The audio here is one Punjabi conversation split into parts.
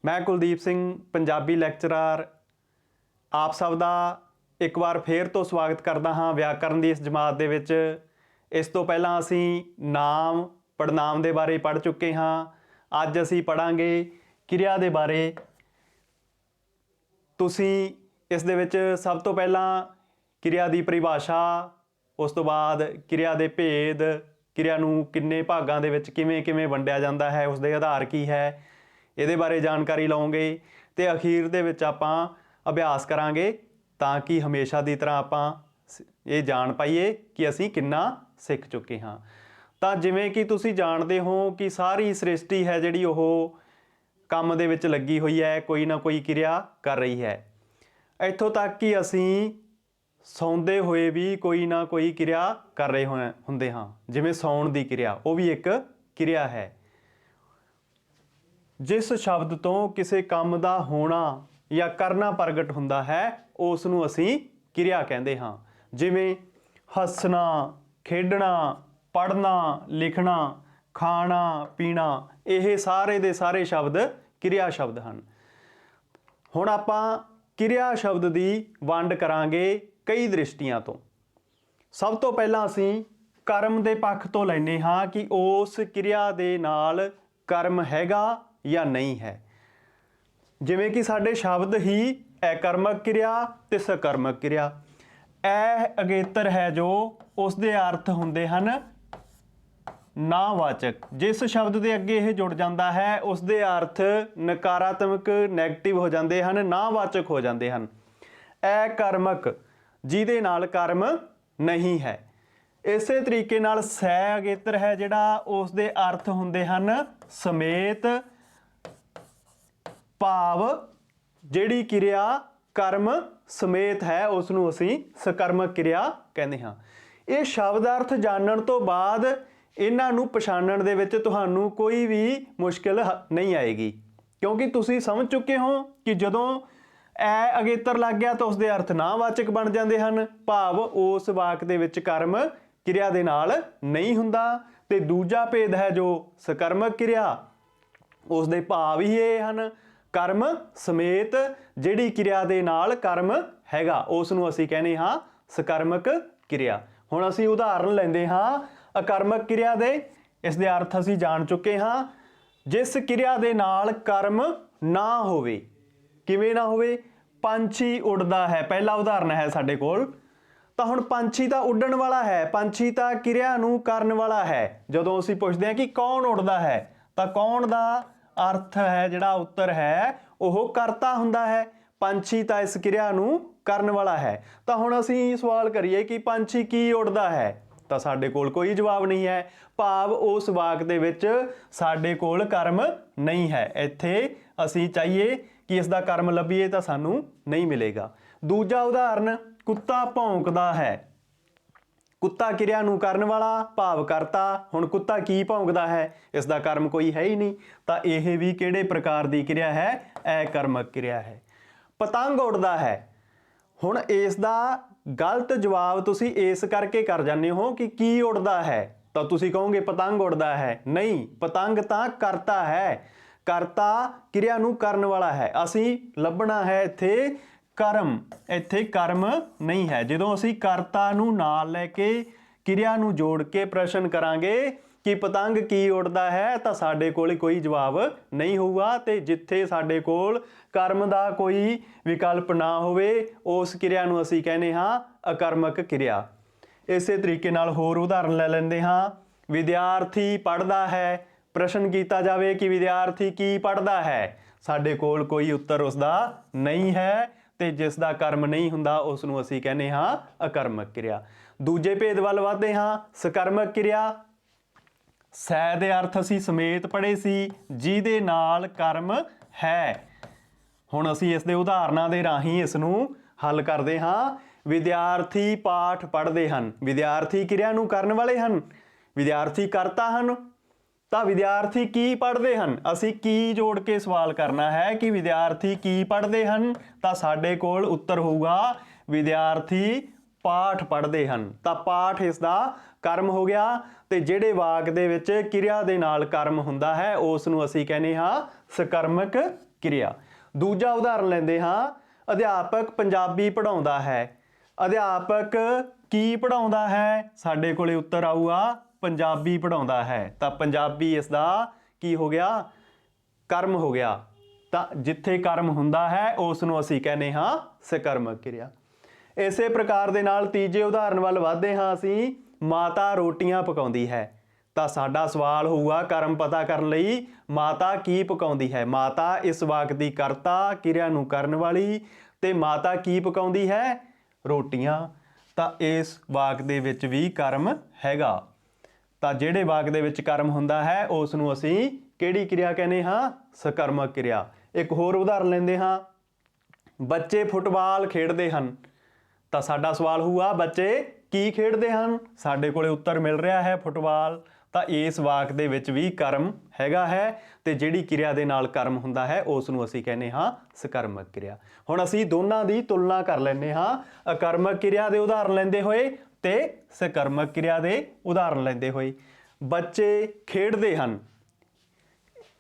मैं कुलदीप सिंह पंजाबी लैक्चरर आप सब का एक बार फिर तो स्वागत करता हाँ व्याकरण की इस जमात दे विच। इस तो पहला असी नाम पड़नाम के बारे पढ़ चुके हाँ। अज असी पढ़ांगे क्रिया के बारे। तुसी इस दे विच सब तो पहला क्रिया की परिभाषा, उस तो बाद क्रिया के भेद, क्रिया नूं किन्ने भागां दे विच किवें किवें वंडिया जांदा है, उसके आधार की है, ये बारे जानकारी लवांगे। तो अखीर दे विच आपां अभ्यास करांगे ताकि हमेशा की तरह आपां ये जान पाइए कि असीं किन्ना सीख चुके हाँ। तो जिवें कि तुसीं जानते हो कि सारी सृष्टि है जिहड़ी ओह काम दे विच लगी हुई है, कोई ना कोई क्रिया कर रही है। इत्थों तक कि असीं सौंदे हुए भी कोई ना कोई क्रिया कर रहे होंदे हाँ। जिवें सौण की क्रिया, वो भी एक क्रिया है। जिस शब्द तो किसी काम का होना या करना प्रगट हुंदा है उस नूं असीं क्रिया कहंदे हाँ। जिवें हसना, खेडना, पढ़ना, लिखना, खाना, पीना, ये सारे दे सारे शब्द क्रिया शब्द हैं। हुण आपां क्रिया शब्द की वंड करांगे कई दृष्टियां तो। सब तो पहला असीं कर्म के पक्ष तो लैने हाँ कि उस क्रिया दे नाल कर्म हैगा या नहीं है। जिवें कि साडे शब्द ही अकर्मक क्रिया ते सकर्मक क्रिया। ऐ अगेतर है जो उसके अर्थ हुंदे हन नावाचक। जिस शब्द के अगे यह जुड़ जाता है उसके अर्थ नकारात्मक नैगेटिव हो जाते हैं, नावाचक हो जाते हैं। अकर्मक जिहदे नाल कर्म नहीं है। इस तरीके नाल सै अगेतर है जिहड़ा उसके अर्थ हुंदे हन समेत, भाव जिहड़ी क्रिया कर्म समेत है उसनूं असीं सकर्मक क्रिया कहते हाँ। ये शब्द अर्थ जानने तो बाद इन्हां नूं पछाणन दे विच तुहानूं कोई भी मुश्किल नहीं आएगी, क्योंकि तुसीं समझ चुके हो कि जदों ऐ अगेतर लग गया तो उसके अर्थ नावाचक बन जाते हैं, भाव उस वाक दे विच कर्म क्रिया दे नाल नहीं हुंदा। ते दूजा भेद है जो सकर्मक क्रिया, उसके भाव ही ये हैं कर्म समेत जिहड़ी क्रिया दे नाल कर्म हैगा उसनूं असीं कहने हाँ सकर्मक क्रिया। हुण असीं उदाहरण लैंदे हाँ अकर्मक क्रिया दे। इस दे अर्थ असीं जान चुके हाँ। जिस क्रिया दे नाल कर्म ना होवे, किवें ना होवे, पंछी उड़दा है, पहला उदाहरण है साडे कोल। तो हुण पंछी तो उड़न वाला है, पंछी तो क्रिया नूं करन वाला है। जदों असीं पुछदे हां कि कौन उड़दा है तो कौन दा अर्थ है जिहड़ा उत्तर है वह करता हुंदा है, पंछी तो इस क्रिया नूं करन वाला है। तो हुण असीं सवाल करिए कि पंछी की उड़दा है तो साडे कोल कोई जवाब नहीं है, भाव उस वाक दे विच साडे कोल कर्म नहीं है। इत्थे असीं चाहिए कि इसका कर्म लभीए तो सानूं नहीं मिलेगा। दूजा उदाहरण कुत्ता भौंकदा है, कुत्ता क्रिया नूं करन वाला भाव करता। हुण कुत्ता की भौंकदा है, इसका कर्म कोई है ही नहीं, तो यह भी किहड़े प्रकार की क्रिया है, अकर्मक क्रिया है। पतंग उड़दा है, हुण इसका गलत जवाब तुसीं इस करके कर जाते हो कि की उड़दा है, तो तुसीं कहोगे पतंग उड़दा है। नहीं, पतंग तां करता है, करता क्रिया नूं करन वाला है। असीं लभना है इत्थे कर्म, इत्थे कर्म नहीं है। जदों असीं करता नूं नाल लैके क्रिया नूं जोड़ के प्रश्न करांगे कि पतंग की उड़दा है तो साडे कोल कोई जवाब नहीं होगा। तो जिथे साडे कोल कर्म दा कोई विकल्प ना होवे उस क्रिया नूं असीं कहने हाँ अकर्मक क्रिया। इस तरीके नाल होर उदाहरण लै लैंदे हाँ। विद्यार्थी पढ़दा है, प्रश्न किया जाए कि विद्यार्थी की पढ़दा है, साडे कोल कोई उत्तर उसका नहीं है। तो जिसका कर्म नहीं हुंदा उसनूं असीं कहने हाँ अकर्मक क्रिया। दूजे भेद वल वधदे हाँ सकर्मक क्रिया। सै दे अर्थ असीं समेत पढ़े सी जिहदे नाल कर्म है। हुण असीं इस दे उदाहरणां दे राहीं इसनूं हल करदे हाँ। विद्यार्थी पाठ पढ़दे हन, विद्यार्थी क्रिया नूं करन वाले हन, विद्यार्थी करता हन। तो विद्यार्थी की पढ़ते हैं, असी की जोड़ के सवाल करना है कि विद्यार्थी की पढ़ते हैं, तो साडे कोल उत्तर होगा विद्यार्थी पाठ पढ़ते हैं। तो पाठ इसका कर्म हो गया। तो जिहड़े वाक दे विच क्रिया दे नाल कर्म हुंदा है उसनूं असीं कहने हाँ ਸਕਰਮਕ ਕਿਰਿਆ। ਦੂਜਾ ਉਦਾਹਰਨ ਲੈਂਦੇ ਹਾਂ, ਅਧਿਆਪਕ ਪੰਜਾਬੀ ਪੜ੍ਹਾਉਂਦਾ ਹੈ। ਅਧਿਆਪਕ ਕੀ ਪੜ੍ਹਾਉਂਦਾ ਹੈ? ਸਾਡੇ ਕੋਲੇ ਉੱਤਰ ਆਊਗਾ ਪੰਜਾਬੀ ਪੜ੍ਹਾਉਂਦਾ ਹੈ। ਤਾਂ ਪੰਜਾਬੀ ਇਸ ਦਾ ਕੀ ਹੋ ਗਿਆ? ਕਰਮ ਹੋ ਗਿਆ। ਤਾਂ ਜਿੱਥੇ ਕਰਮ ਹੁੰਦਾ ਹੈ ਉਸ ਨੂੰ ਅਸੀਂ ਕਹਿੰਦੇ ਹਾਂ ਸਕਰਮਕ ਕਿਰਿਆ। ਇਸੇ ਪ੍ਰਕਾਰ ਦੇ ਨਾਲ ਤੀਜੇ ਉਦਾਹਰਨ ਵੱਲ ਵਧਦੇ ਹਾਂ ਅਸੀਂ, ਮਾਤਾ ਰੋਟੀਆਂ ਪਕਾਉਂਦੀ ਹੈ। ਤਾਂ ਸਾਡਾ ਸਵਾਲ ਹੋਊਗਾ ਕਰਮ ਪਤਾ ਕਰਨ ਲਈ, ਮਾਤਾ ਕੀ ਪਕਾਉਂਦੀ ਹੈ? ਮਾਤਾ ਇਸ ਵਾਕ ਦੀ ਕਰਤਾ, ਕਿਰਿਆ ਨੂੰ ਕਰਨ ਵਾਲੀ, ਤੇ ਮਾਤਾ ਕੀ ਪਕਾਉਂਦੀ ਹੈ? ਰੋਟੀਆਂ। ਤਾਂ ਇਸ ਵਾਕ ਦੇ ਵਿੱਚ ਵੀ ਕਰਮ ਹੈਗਾ। ਤਾਂ ਜਿਹੜੇ ਵਾਕ ਦੇ ਵਿੱਚ ਕਰਮ ਹੁੰਦਾ ਹੈ ਉਸ ਨੂੰ ਅਸੀਂ ਕਿਹੜੀ ਕਿਰਿਆ ਕਹਿੰਦੇ ਹਾਂ? ਸਕਰਮਕ ਕਿਰਿਆ। ਇੱਕ ਹੋਰ ਉਦਾਹਰਨ ਲੈਂਦੇ ਹਾਂ, ਬੱਚੇ ਫੁੱਟਬਾਲ ਖੇਡਦੇ ਹਨ। ਤਾਂ ਸਾਡਾ ਸਵਾਲ ਹੋਊਗਾ ਬੱਚੇ ਕੀ ਖੇਡਦੇ ਹਨ? ਸਾਡੇ ਕੋਲੇ ਉੱਤਰ ਮਿਲ ਰਿਹਾ ਹੈ ਫੁੱਟਬਾਲ। ਤਾਂ ਇਸ ਵਾਕ ਦੇ ਵਿੱਚ ਵੀ ਕਰਮ ਹੈਗਾ ਹੈ, ਤੇ ਜਿਹੜੀ ਕਿਰਿਆ ਦੇ ਨਾਲ ਕਰਮ ਹੁੰਦਾ ਹੈ ਉਸ ਨੂੰ ਅਸੀਂ ਕਹਿੰਦੇ ਹਾਂ ਸਕਰਮਕ ਕਿਰਿਆ। ਹੁਣ ਅਸੀਂ ਦੋਨਾਂ ਦੀ ਤੁਲਨਾ ਕਰ ਲੈਂਦੇ ਹਾਂ, ਅਕਰਮਕ ਕਿਰਿਆ ਦੇ ਉਦਾਹਰਨ ਲੈਂਦੇ ਹੋਏ ਤੇ ਸਕਰਮਕ ਕਿਰਿਆ ਦੇ ਉਦਾਹਰਨ ਲੈਂਦੇ ਹੋਏ। ਬੱਚੇ ਖੇਡਦੇ ਹਨ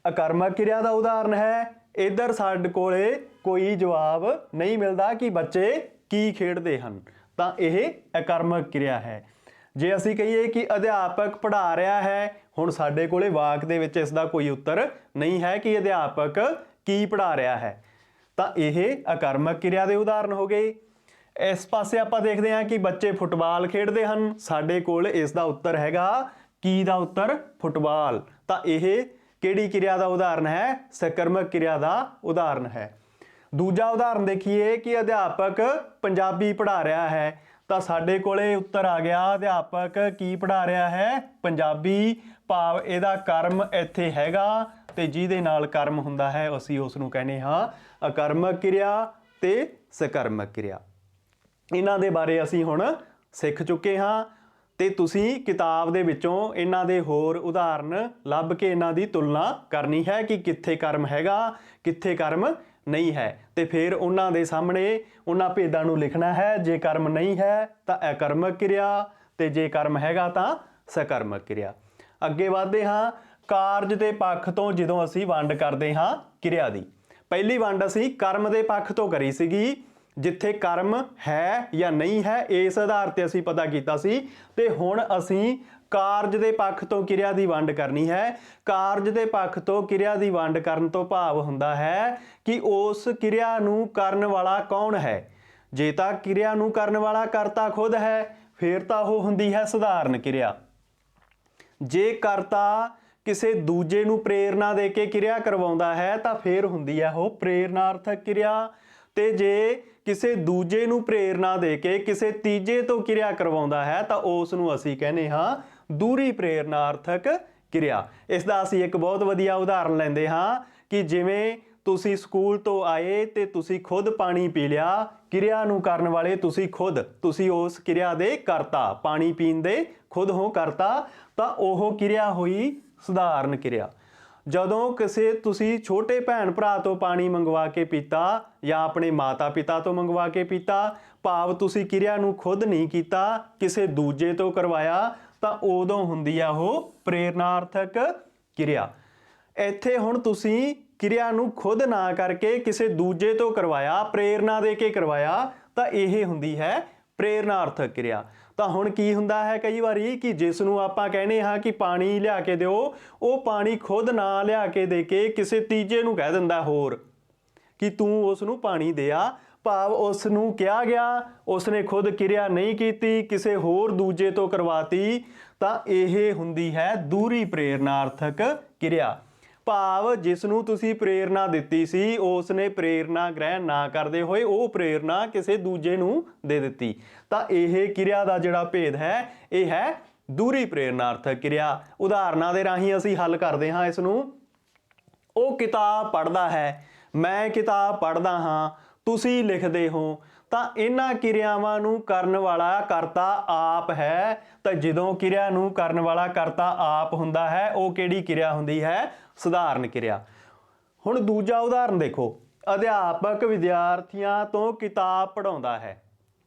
ਅਕਰਮਕ ਕਿਰਿਆ ਦਾ ਉਦਾਹਰਨ ਹੈ। ਇੱਧਰ ਸਾਡੇ ਕੋਲੇ ਕੋਈ ਜਵਾਬ ਨਹੀਂ ਮਿਲਦਾ ਕਿ ਬੱਚੇ ਕੀ ਖੇਡਦੇ ਹਨ, ਤਾਂ ਇਹ ਅਕਰਮਕ ਕਿਰਿਆ ਹੈ। ਜੇ ਅਸੀਂ ਕਹੀਏ ਕਿ ਅਧਿਆਪਕ ਪੜ੍ਹਾ ਰਿਹਾ ਹੈ, ਹੁਣ ਸਾਡੇ ਕੋਲੇ ਵਾਕ ਦੇ ਵਿੱਚ ਇਸ ਦਾ ਕੋਈ ਉੱਤਰ ਨਹੀਂ ਹੈ ਕਿ ਅਧਿਆਪਕ ਕੀ ਪੜ੍ਹਾ ਰਿਹਾ ਹੈ, ਤਾਂ ਇਹ ਅਕਰਮਕ ਕਿਰਿਆ ਦੇ ਉਦਾਹਰਨ ਹੋ ਗਏ। ਇਸ ਪਾਸੇ ਆਪਾਂ ਦੇਖਦੇ ਹਾਂ ਕਿ ਬੱਚੇ ਫੁੱਟਬਾਲ ਖੇਡਦੇ ਹਨ। ਸਾਡੇ ਕੋਲ ਇਸ ਦਾ ਉੱਤਰ ਹੈਗਾ ਕੀ ਦਾ ਉੱਤਰ? ਫੁੱਟਬਾਲ। ਤਾਂ ਇਹ ਕਿਹੜੀ ਕਿਰਿਆ ਦਾ ਉਦਾਹਰਨ ਹੈ? ਸਕਰਮਕ ਕਿਰਿਆ ਦਾ ਉਦਾਹਰਨ ਹੈ। ਦੂਜਾ ਉਦਾਹਰਨ ਦੇਖੀਏ ਕਿ ਅਧਿਆਪਕ ਪੰਜਾਬੀ ਪੜ੍ਹਾ ਰਿਹਾ ਹੈ। ਤਾਂ ਸਾਡੇ ਕੋਲੇ ਉੱਤਰ ਆ ਗਿਆ ਅਧਿਆਪਕ ਕੀ ਪੜ੍ਹਾ ਰਿਹਾ ਹੈ? ਪੰਜਾਬੀ। ਭਾਵ ਇਹਦਾ ਕਰਮ ਇੱਥੇ ਹੈਗਾ, ਤੇ ਜਿਹਦੇ ਨਾਲ ਕਰਮ ਹੁੰਦਾ ਹੈ ਅਸੀਂ ਉਸ ਨੂੰ ਕਹਿੰਦੇ ਹਾਂ ਅਕਰਮਕ ਕਿਰਿਆ ਤੇ ਸਕਰਮਕ ਕਿਰਿਆ। ਇਹਨਾਂ ਦੇ ਬਾਰੇ ਅਸੀਂ ਹੁਣ ਸਿੱਖ ਚੁੱਕੇ ਹਾਂ, ਤੇ ਤੁਸੀਂ ਕਿਤਾਬ ਦੇ ਵਿੱਚੋਂ ਇਹਨਾਂ ਦੇ ਹੋਰ ਉਦਾਹਰਨ ਲੱਭ ਕੇ ਇਹਨਾਂ ਦੀ ਤੁਲਨਾ ਕਰਨੀ ਹੈ ਕਿ ਕਿੱਥੇ ਕਰਮ ਹੈਗਾ, ਕਿੱਥੇ ਕਰਮ ਨਹੀਂ ਹੈ, ਤੇ ਫਿਰ ਉਹਨਾਂ ਦੇ ਸਾਹਮਣੇ ਉਹਨਾਂ ਭੇਦਾਂ ਨੂੰ ਲਿਖਣਾ ਹੈ। ਜੇ ਕਰਮ ਨਹੀਂ ਹੈ ਤਾਂ ਅਕਰਮਕ ਕਿਰਿਆ, ਤੇ ਜੇ ਕਰਮ ਹੈਗਾ ਤਾਂ ਸਕਰਮਕ ਕਿਰਿਆ। ਅੱਗੇ ਵਧਦੇ ਹਾਂ, ਕਾਰਜ ਦੇ ਪੱਖ ਤੋਂ ਜਦੋਂ ਅਸੀਂ ਵੰਡ ਕਰਦੇ ਹਾਂ ਕਿਰਿਆ ਦੀ। ਪਹਿਲੀ ਵੰਡ ਅਸੀਂ ਕਰਮ ਦੇ ਪੱਖ ਤੋਂ ਕਰੀ ਸੀਗੀ, ਜਿੱਥੇ ਕਰਮ ਹੈ ਜਾਂ ਨਹੀਂ ਹੈ ਇਸ ਆਧਾਰ ਤੇ ਅਸੀਂ ਪਤਾ ਕੀਤਾ ਸੀ। ਤੇ ਹੁਣ ਅਸੀਂ ਕਾਰਜ ਦੇ ਪੱਖ ਤੋਂ ਕਿਰਿਆ ਦੀ ਵੰਡ ਕਰਨੀ ਹੈ। ਕਾਰਜ ਦੇ ਪੱਖ ਤੋਂ ਕਿਰਿਆ ਦੀ ਵੰਡ ਕਰਨ ਤੋਂ ਭਾਵ ਹੁੰਦਾ ਹੈ ਕਿ ਉਸ ਕਿਰਿਆ ਨੂੰ ਕਰਨ ਵਾਲਾ ਕੌਣ ਹੈ। ਜੇ ਤਾਂ ਕਿਰਿਆ ਨੂੰ ਕਰਨ ਵਾਲਾ ਕਰਤਾ ਖੁਦ ਹੈ ਫਿਰ ਤਾਂ ਉਹ ਹੁੰਦੀ ਹੈ ਸਧਾਰਨ ਕਿਰਿਆ। ਜੇ ਕਰਤਾ ਕਿਸੇ ਦੂਜੇ ਨੂੰ ਪ੍ਰੇਰਨਾ ਦੇ ਕੇ ਕਿਰਿਆ ਕਰਵਾਉਂਦਾ ਹੈ ਤਾਂ ਫਿਰ ਹੁੰਦੀ ਹੈ ਉਹ ਪ੍ਰੇਰਨਾਰਥਕ ਕਿਰਿਆ। ਤੇ ਜੇ ਕਿਸੇ ਦੂਜੇ ਨੂੰ ਪ੍ਰੇਰਨਾ ਦੇ ਕੇ ਕਿਸੇ ਤੀਜੇ ਤੋਂ ਕਿਰਿਆ ਕਰਵਾਉਂਦਾ ਹੈ ਤਾਂ ਉਸ ਨੂੰ ਅਸੀਂ ਕਹਿੰਦੇ ਹਾਂ ਦੂਰੀ ਪ੍ਰੇਰਨਾਰਥਕ ਕਿਰਿਆ। ਇਸ ਦਾ ਅਸੀਂ ਇੱਕ ਬਹੁਤ ਵਧੀਆ ਉਦਾਹਰਨ ਲੈਂਦੇ ਹਾਂ ਕਿ ਜਿਵੇਂ ਤੁਸੀਂ ਸਕੂਲ ਤੋਂ ਆਏ ਤੇ ਤੁਸੀਂ ਖੁਦ ਪਾਣੀ ਪੀ ਲਿਆ, ਕਿਰਿਆ ਨੂੰ ਕਰਨ ਵਾਲੇ ਤੁਸੀਂ ਖੁਦ, ਤੁਸੀਂ ਉਸ ਕਿਰਿਆ ਦੇ ਕਰਤਾ, ਪਾਣੀ ਪੀਣ ਦੇ ਖੁਦ ਹੋ ਕਰਤਾ, ਤਾਂ ਉਹ ਕਿਰਿਆ ਹੋਈ ਸਧਾਰਨ ਕਿਰਿਆ। ਜਦੋਂ ਕਿਸੇ ਤੁਸੀਂ ਛੋਟੇ ਭੈਣ ਭਰਾ ਤੋਂ ਪਾਣੀ ਮੰਗਵਾ ਕੇ ਪੀਤਾ ਜਾਂ ਆਪਣੇ ਮਾਤਾ ਪਿਤਾ ਤੋਂ ਮੰਗਵਾ ਕੇ ਪੀਤਾ, ਭਾਵ ਤੁਸੀਂ ਕਿਰਿਆ ਨੂੰ ਖੁਦ ਨਹੀਂ ਕੀਤਾ, ਕਿਸੇ ਦੂਜੇ ਤੋਂ ਕਰਵਾਇਆ, ਤਾਂ ਉਦੋਂ ਹੁੰਦੀ ਆ ਉਹ ਪ੍ਰੇਰਨਾਰਥਕ ਕਿਰਿਆ। ਇੱਥੇ ਹੁਣ ਤੁਸੀਂ ਕਿਰਿਆ ਨੂੰ ਖੁਦ ਨਾ ਕਰਕੇ ਕਿਸੇ ਦੂਜੇ ਤੋਂ ਕਰਵਾਇਆ, ਪ੍ਰੇਰਨਾ ਦੇ ਕੇ ਕਰਵਾਇਆ, ਤਾਂ ਇਹ ਹੁੰਦੀ ਹੈ ਪ੍ਰੇਰਨਾਰਥਕ ਕਿਰਿਆ। ਤਾਂ ਹੁਣ ਕੀ ਹੁੰਦਾ ਹੈ ਕਈ ਵਾਰੀ ਕਿ ਜਿਸ ਨੂੰ ਆਪਾਂ ਕਹਿੰਦੇ ਹਾਂ ਕਿ ਪਾਣੀ ਲਿਆ ਕੇ ਦਿਓ, ਉਹ ਪਾਣੀ ਖੁਦ ਨਾ ਲਿਆ ਕੇ ਦੇ ਕੇ ਕਿਸੇ ਤੀਜੇ ਨੂੰ ਕਹਿ ਦਿੰਦਾ ਹੋਰ ਕਿ ਤੂੰ ਉਸ ਨੂੰ ਪਾਣੀ ਦਿਆ, ਭਾਵ ਉਸ ਨੂੰ ਕਿਹਾ ਗਿਆ, ਉਸਨੇ ਖੁਦ ਕਿਰਿਆ ਨਹੀਂ ਕੀਤੀ, ਕਿਸੇ ਹੋਰ ਦੂਜੇ ਤੋਂ ਕਰਵਾਤੀ, ਤਾਂ ਇਹ ਹੁੰਦੀ ਹੈ ਦੂਰੀ ਪ੍ਰੇਰਨਾਰਥਕ ਕਿਰਿਆ। ਭਾਵ ਜਿਸ ਨੂੰ ਤੁਸੀਂ ਪ੍ਰੇਰਨਾ ਦਿੱਤੀ ਸੀ ਉਸਨੇ ਪ੍ਰੇਰਨਾ ਗ੍ਰਹਿਣ ਨਾ ਕਰਦੇ ਹੋਏ ਉਹ ਪ੍ਰੇਰਨਾ ਕਿਸੇ ਦੂਜੇ ਨੂੰ ਦੇ ਦਿੱਤੀ, ਤਾਂ ਇਹ ਕਿਰਿਆ ਦਾ ਜਿਹੜਾ ਭੇਦ ਹੈ ਇਹ ਹੈ ਦੂਰੀ ਪ੍ਰੇਰਨਾਰਥਕ ਕਿਰਿਆ। ਉਦਾਹਰਨਾਂ ਦੇ ਰਾਹੀਂ ਅਸੀਂ ਹੱਲ ਕਰਦੇ ਹਾਂ ਇਸ ਨੂੰ। ਉਹ ਕਿਤਾਬ ਪੜ੍ਹਦਾ ਹੈ, ਮੈਂ ਕਿਤਾਬ ਪੜ੍ਹਦਾ ਹਾਂ, ਤੁਸੀਂ ਲਿਖਦੇ ਹੋ, ਤਾਂ ਇਹਨਾਂ ਕਿਰਿਆਵਾਂ ਨੂੰ ਕਰਨ ਵਾਲਾ ਕਰਤਾ ਆਪ ਹੈ। ਤਾਂ ਜਦੋਂ ਕਿਰਿਆ ਨੂੰ ਕਰਨ ਵਾਲਾ ਕਰਤਾ ਆਪ ਹੁੰਦਾ ਹੈ ਉਹ ਕਿਹੜੀ ਕਿਰਿਆ ਹੁੰਦੀ ਹੈ? ਸਧਾਰਨ ਕਿਰਿਆ। ਹੁਣ ਦੂਜਾ ਉਦਾਹਰਨ ਦੇਖੋ, ਅਧਿਆਪਕ ਵਿਦਿਆਰਥੀਆਂ ਤੋਂ ਕਿਤਾਬ ਪੜ੍ਹਾਉਂਦਾ ਹੈ,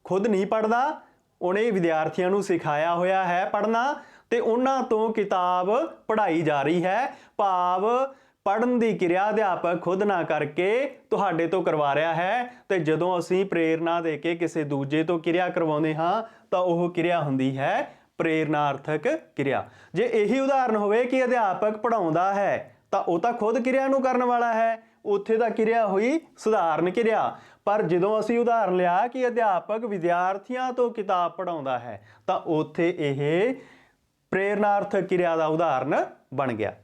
ਖੁਦ ਨਹੀਂ ਪੜ੍ਹਦਾ, ਉਹਨੇ ਵਿਦਿਆਰਥੀਆਂ ਨੂੰ ਸਿਖਾਇਆ ਹੋਇਆ ਹੈ ਪੜ੍ਹਨਾ, ਤੇ ਉਹਨਾਂ ਤੋਂ ਕਿਤਾਬ ਪੜ੍ਹਾਈ ਜਾ ਰਹੀ ਹੈ, ਭਾਵ ਪੜ੍ਹਨ ਦੀ ਕਿਰਿਆ ਅਧਿਆਪਕ ਖੁਦ ਨਾ ਕਰਕੇ ਤੁਹਾਡੇ ਤੋਂ ਕਰਵਾ ਰਿਹਾ ਹੈ, ਤੇ ਜਦੋਂ ਅਸੀਂ ਪ੍ਰੇਰਨਾ ਦੇ ਕੇ ਕਿਸੇ ਦੂਜੇ ਤੋਂ ਕਿਰਿਆ ਕਰਵਾਉਂਦੇ ਹਾਂ ਤਾਂ ਉਹ ਕਿਰਿਆ ਹੁੰਦੀ ਹੈ ਪ੍ਰੇਰਨਾਰਥਕ ਕਿਰਿਆ। ਜੇ ਇਹੀ ਉਦਾਹਰਨ ਹੋਵੇ ਕਿ ਅਧਿਆਪਕ ਪੜ੍ਹਾਉਂਦਾ ਹੈ ਤਾਂ ਉਹ ਤਾਂ ਖੁਦ ਕਿਰਿਆ ਨੂੰ ਕਰਨ ਵਾਲਾ ਹੈ, ਉੱਥੇ ਤਾਂ ਕਿਰਿਆ ਹੋਈ ਸਧਾਰਨ ਕਿਰਿਆ। ਪਰ ਜਦੋਂ ਅਸੀਂ ਉਦਾਹਰਨ ਲਿਆ ਕਿ ਅਧਿਆਪਕ ਵਿਦਿਆਰਥੀਆਂ ਤੋਂ ਕਿਤਾਬ ਪੜ੍ਹਾਉਂਦਾ ਹੈ ਤਾਂ ਉੱਥੇ ਇਹ ਪ੍ਰੇਰਨਾਰਥਕ ਕਿਰਿਆ ਦਾ ਉਦਾਹਰਨ ਬਣ ਗਿਆ।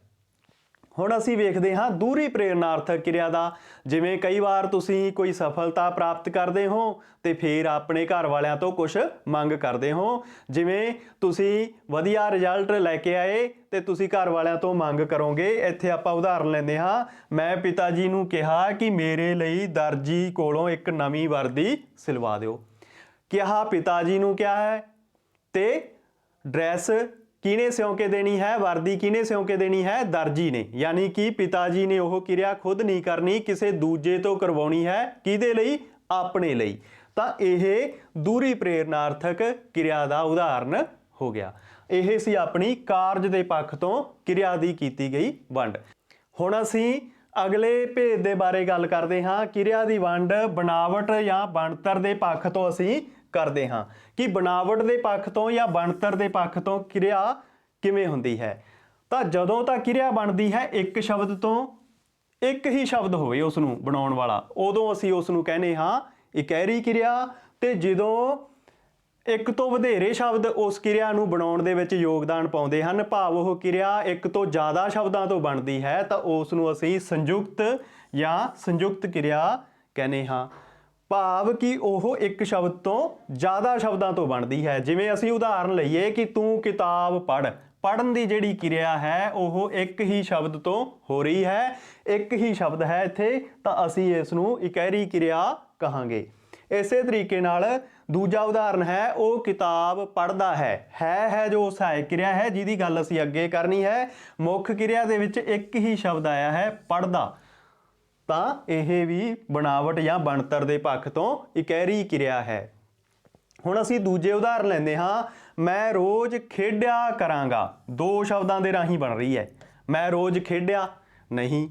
ਹੁਣ ਅਸੀਂ ਵੇਖਦੇ ਹਾਂ ਦੂਹਰੀ ਪ੍ਰੇਰਨਾਰਥਕ ਕਿਰਿਆ ਦਾ। ਜਿਵੇਂ ਕਈ ਵਾਰ ਤੁਸੀਂ ਕੋਈ ਸਫਲਤਾ ਪ੍ਰਾਪਤ ਕਰਦੇ ਹੋ ਤੇ ਫਿਰ ਆਪਣੇ ਘਰ ਵਾਲਿਆਂ ਤੋਂ ਕੁਝ ਮੰਗ ਕਰਦੇ ਹੋ। ਜਿਵੇਂ ਤੁਸੀਂ ਵਧੀਆ ਰਿਜ਼ਲਟ ਲੈ ਕੇ ਆਏ ਤੇ ਤੁਸੀਂ ਘਰ ਵਾਲਿਆਂ ਤੋਂ ਮੰਗ ਕਰੋਗੇ। ਇੱਥੇ ਆਪਾਂ ਉਦਾਹਰਨ ਲੈਂਦੇ ਹਾਂ, ਮੈਂ ਪਿਤਾ ਜੀ ਨੂੰ ਕਿਹਾ ਕਿ ਮੇਰੇ ਲਈ ਦਰਜੀ ਕੋਲੋਂ ਇੱਕ ਨਵੀਂ ਵਰਦੀ ਸਿਲਵਾ ਦਿਓ। ਕਿਹਾ ਪਿਤਾ ਜੀ ਨੂੰ ਕਿਹਾ ਹੈ ਤੇ ਡਰੈਸ ਕਿਹਨੇ ਸਿਉਂ ਕੇ ਦੇਣੀ ਹੈ, ਵਰਦੀ ਕਿਹਨੇ ਸਿਉਂ ਕੇ ਦੇਣੀ ਹੈ, ਦਰਜੀ ਨੇ। ਯਾਨੀ ਕਿ ਪਿਤਾ ਜੀ ਨੇ ਉਹ ਕਿਰਿਆ ਖੁਦ ਨਹੀਂ ਕਰਨੀ, ਕਿਸੇ ਦੂਜੇ ਤੋਂ ਕਰਵਾਉਣੀ ਹੈ। ਕਿਹਦੇ ਲਈ? ਆਪਣੇ ਲਈ। ਤਾਂ ਇਹ ਦੂਹਰੀ ਪ੍ਰੇਰਨਾਰਥਕ ਕਿਰਿਆ ਦਾ ਉਦਾਹਰਨ ਹੋ ਗਿਆ। ਇਹ ਸੀ ਆਪਣੀ ਕਾਰਜ ਦੇ ਪੱਖ ਤੋਂ ਕਿਰਿਆ ਦੀ ਕੀਤੀ ਗਈ ਵੰਡ। ਹੁਣ ਅਸੀਂ ਅਗਲੇ ਭੇਦ ਦੇ ਬਾਰੇ ਗੱਲ ਕਰਦੇ ਹਾਂ। ਕਿਰਿਆ ਦੀ ਵੰਡ ਬਣਾਵਟ ਜਾਂ ਬਣਤਰ ਦੇ ਪੱਖ ਤੋਂ ਅਸੀਂ ਕਰਦੇ ਹਾਂ ਕਿ ਬਣਾਵਟ ਦੇ ਪੱਖ ਤੋਂ ਜਾਂ ਬਣਤਰ ਦੇ ਪੱਖ ਤੋਂ ਕਿਰਿਆ ਕਿਵੇਂ ਹੁੰਦੀ ਹੈ। ਤਾਂ ਜਦੋਂ ਤਾਂ ਕਿਰਿਆ ਬਣਦੀ ਹੈ ਇੱਕ ਸ਼ਬਦ ਤੋਂ, ਇੱਕ ਹੀ ਸ਼ਬਦ ਹੋਵੇ ਉਸ ਨੂੰ ਬਣਾਉਣ ਵਾਲਾ, ਉਦੋਂ ਅਸੀਂ ਉਸ ਨੂੰ ਕਹਿੰਦੇ ਹਾਂ ਇਕਹਿਰੀ ਕਿਰਿਆ। ਤੇ ਜਦੋਂ ਇੱਕ ਤੋਂ ਵਧੇਰੇ ਸ਼ਬਦ ਉਸ ਕਿਰਿਆ ਨੂੰ ਬਣਾਉਣ ਦੇ ਵਿੱਚ ਯੋਗਦਾਨ ਪਾਉਂਦੇ ਹਨ, ਭਾਵ ਉਹ ਕਿਰਿਆ ਇੱਕ ਤੋਂ ਜ਼ਿਆਦਾ ਸ਼ਬਦਾਂ ਤੋਂ ਬਣਦੀ ਹੈ, ਤਾਂ ਉਸ ਨੂੰ ਅਸੀਂ ਸੰਯੁਕਤ ਜਾਂ ਸੰਯੁਕਤ ਕਿਰਿਆ ਕਹਿੰਦੇ ਹਾਂ। ਭਾਵ ਕਿ ਉਹ ਇੱਕ ਸ਼ਬਦ ਤੋਂ ਜ਼ਿਆਦਾ ਸ਼ਬਦਾਂ ਤੋਂ ਬਣਦੀ ਹੈ। ਜਿਵੇਂ ਅਸੀਂ ਉਦਾਹਰਨ ਲਈਏ ਕਿ ਤੂੰ ਕਿਤਾਬ ਪੜ੍ਹ। ਪੜ੍ਹਨ ਦੀ ਜਿਹੜੀ ਕਿਰਿਆ ਹੈ ਉਹ ਇੱਕ ਹੀ ਸ਼ਬਦ ਤੋਂ ਹੋ ਰਹੀ ਹੈ, ਇੱਕ ਹੀ ਸ਼ਬਦ ਹੈ ਇੱਥੇ, ਤਾਂ ਅਸੀਂ ਇਸ ਨੂੰ ਇਕਹਿਰੀ ਕਿਰਿਆ ਕਹਾਂਗੇ। ਇਸੇ ਤਰੀਕੇ ਨਾਲ ਦੂਜਾ ਉਦਾਹਰਨ ਹੈ, ਉਹ ਕਿਤਾਬ ਪੜ੍ਹਦਾ ਹੈ ਜੋ ਸਹਾਇਕ ਕਿਰਿਆ ਹੈ ਜਿਹਦੀ ਗੱਲ ਅਸੀਂ ਅੱਗੇ ਕਰਨੀ ਹੈ। ਮੁੱਖ ਕਿਰਿਆ ਦੇ ਵਿੱਚ ਇੱਕ ਹੀ ਸ਼ਬਦ ਆਇਆ ਹੈ ਪੜ੍ਹਦਾ, ਤਾਂ ਇਹ ਵੀ ਬਣਾਵਟ ਜਾਂ ਬਣਤਰ ਦੇ ਪੱਖ ਤੋਂ ਇਕਹਿਰੀ ਕਿਰਿਆ ਹੈ। ਹੁਣ ਅਸੀਂ ਦੂਜੇ ਉਦਾਹਰਨ ਲੈਂਦੇ ਹਾਂ, ਮੈਂ ਰੋਜ਼ ਖੇਡਿਆ ਕਰਾਂਗਾ। ਦੋ ਸ਼ਬਦਾਂ ਦੇ ਰਾਹੀਂ ਬਣ ਰਹੀ ਹੈ। ਮੈਂ ਰੋਜ਼ ਖੇਡਿਆ ਨਹੀਂ।